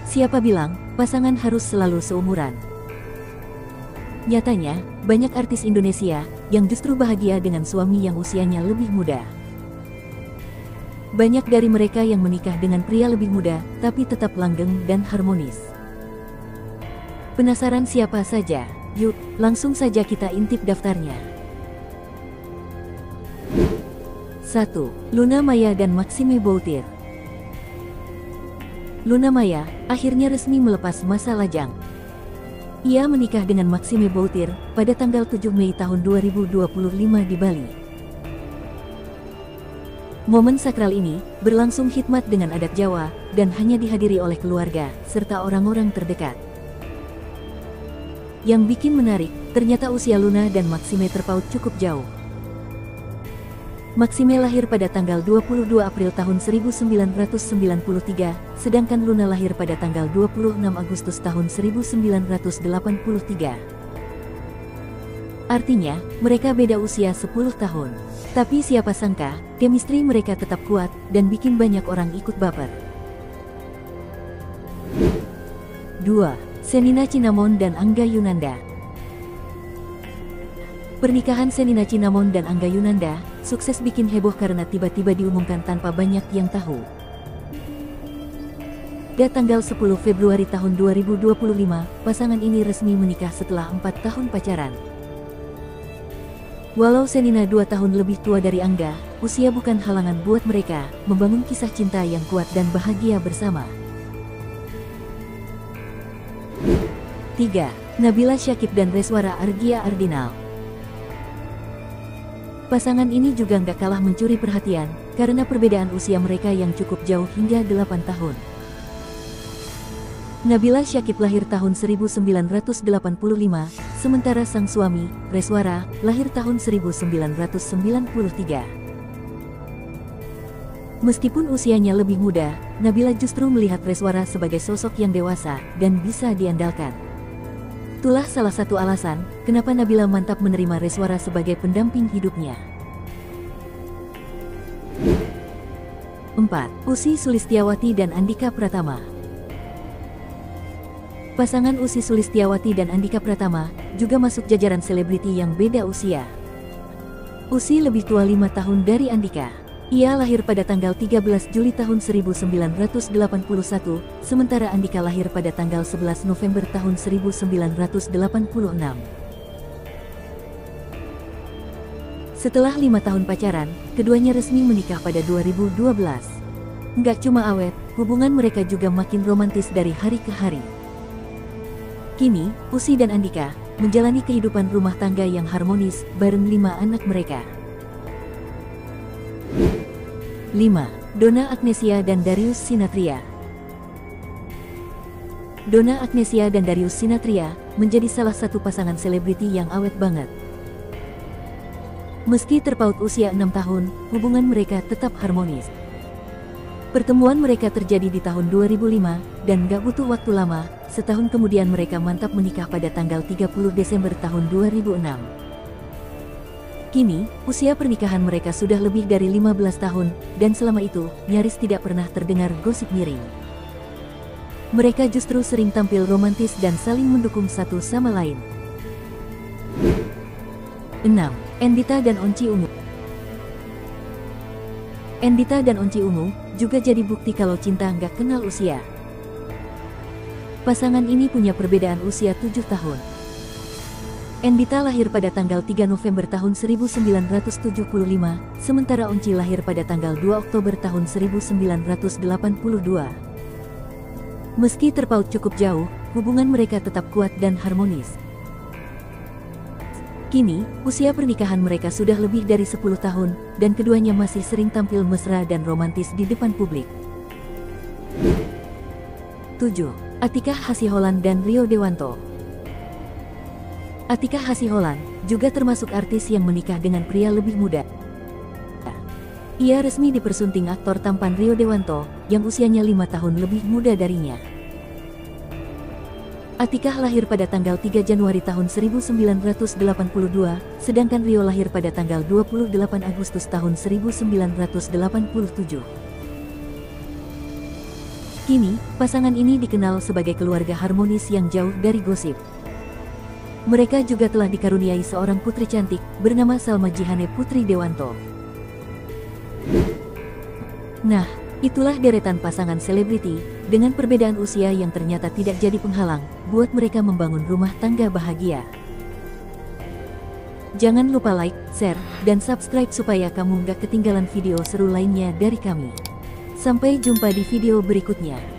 Siapa bilang pasangan harus selalu seumuran? Nyatanya, banyak artis Indonesia yang justru bahagia dengan suami yang usianya lebih muda. Banyak dari mereka yang menikah dengan pria lebih muda, tapi tetap langgeng dan harmonis. Penasaran siapa saja? Yuk, langsung saja kita intip daftarnya. 1. Luna Maya dan Maxime Boutir. Luna Maya akhirnya resmi melepas masa lajang. Ia menikah dengan Maxime Boutir pada tanggal 7 Mei tahun 2025 di Bali. Momen sakral ini berlangsung khidmat dengan adat Jawa dan hanya dihadiri oleh keluarga serta orang-orang terdekat. Yang bikin menarik, ternyata usia Luna dan Maxime terpaut cukup jauh. Maxime lahir pada tanggal 22 April tahun 1993, sedangkan Luna lahir pada tanggal 26 Agustus tahun 1983. Artinya, mereka beda usia 10 tahun. Tapi siapa sangka, chemistry mereka tetap kuat dan bikin banyak orang ikut baper. 2. Shenina Cinnamon dan Angga Yunanda. Pernikahan Shenina Cinnamon dan Angga Yunanda sukses bikin heboh karena tiba-tiba diumumkan tanpa banyak yang tahu. Pada tanggal 10 Februari tahun 2025, pasangan ini resmi menikah setelah 4 tahun pacaran. Walau Shenina 2 tahun lebih tua dari Angga, usia bukan halangan buat mereka membangun kisah cinta yang kuat dan bahagia bersama. 3. Nabila Syakib dan Reswara Argia Ardinal. Pasangan ini juga nggak kalah mencuri perhatian karena perbedaan usia mereka yang cukup jauh hingga 8 tahun. Nabila Syakib lahir tahun 1985, sementara sang suami, Reswara, lahir tahun 1993. Meskipun usianya lebih muda, Nabila justru melihat Reswara sebagai sosok yang dewasa dan bisa diandalkan. Itulah salah satu alasan kenapa Nabila mantap menerima Reswara sebagai pendamping hidupnya. 4. Ussy Sulistyawati dan Andhika Pratama. Pasangan Ussy Sulistyawati dan Andhika Pratama juga masuk jajaran selebriti yang beda usia. Ussy lebih tua 5 tahun dari Andhika. Ia lahir pada tanggal 13 Juli tahun 1981, sementara Andhika lahir pada tanggal 11 November tahun 1986. Setelah 5 tahun pacaran, keduanya resmi menikah pada 2012. Nggak cuma awet, hubungan mereka juga makin romantis dari hari ke hari. Kini, Ussy dan Andhika menjalani kehidupan rumah tangga yang harmonis bareng 5 anak mereka. 5. Donna Agnesia dan Darius Sinathrya. Donna Agnesia dan Darius Sinathrya menjadi salah satu pasangan selebriti yang awet banget. Meski terpaut usia 6 tahun, hubungan mereka tetap harmonis. Pertemuan mereka terjadi di tahun 2005, dan gak butuh waktu lama, setahun kemudian mereka mantap menikah pada tanggal 30 Desember tahun 2006. Kini, usia pernikahan mereka sudah lebih dari 15 tahun, dan selama itu, nyaris tidak pernah terdengar gosip miring. Mereka justru sering tampil romantis dan saling mendukung satu sama lain. 6. Endita dan Onci Ungu. Endita dan Onci Ungu juga jadi bukti kalau cinta nggak kenal usia. Pasangan ini punya perbedaan usia 7 tahun. Endita lahir pada tanggal 3 November tahun 1975, sementara Onci lahir pada tanggal 2 Oktober tahun 1982. Meski terpaut cukup jauh, hubungan mereka tetap kuat dan harmonis. Kini, usia pernikahan mereka sudah lebih dari 10 tahun, dan keduanya masih sering tampil mesra dan romantis di depan publik. 7. Atiqah Hasiholan dan Rio Dewanto. Atiqah Hasiholan juga termasuk artis yang menikah dengan pria lebih muda. Ia resmi dipersunting aktor tampan Rio Dewanto, yang usianya 5 tahun lebih muda darinya. Atiqah lahir pada tanggal 3 Januari tahun 1982, sedangkan Rio lahir pada tanggal 28 Agustus tahun 1987. Kini, pasangan ini dikenal sebagai keluarga harmonis yang jauh dari gosip. Mereka juga telah dikaruniai seorang putri cantik bernama Salma Jihane Putri Dewanto. Nah, itulah deretan pasangan selebriti dengan perbedaan usia yang ternyata tidak jadi penghalang buat mereka membangun rumah tangga bahagia. Jangan lupa like, share, dan subscribe supaya kamu nggak ketinggalan video seru lainnya dari kami. Sampai jumpa di video berikutnya.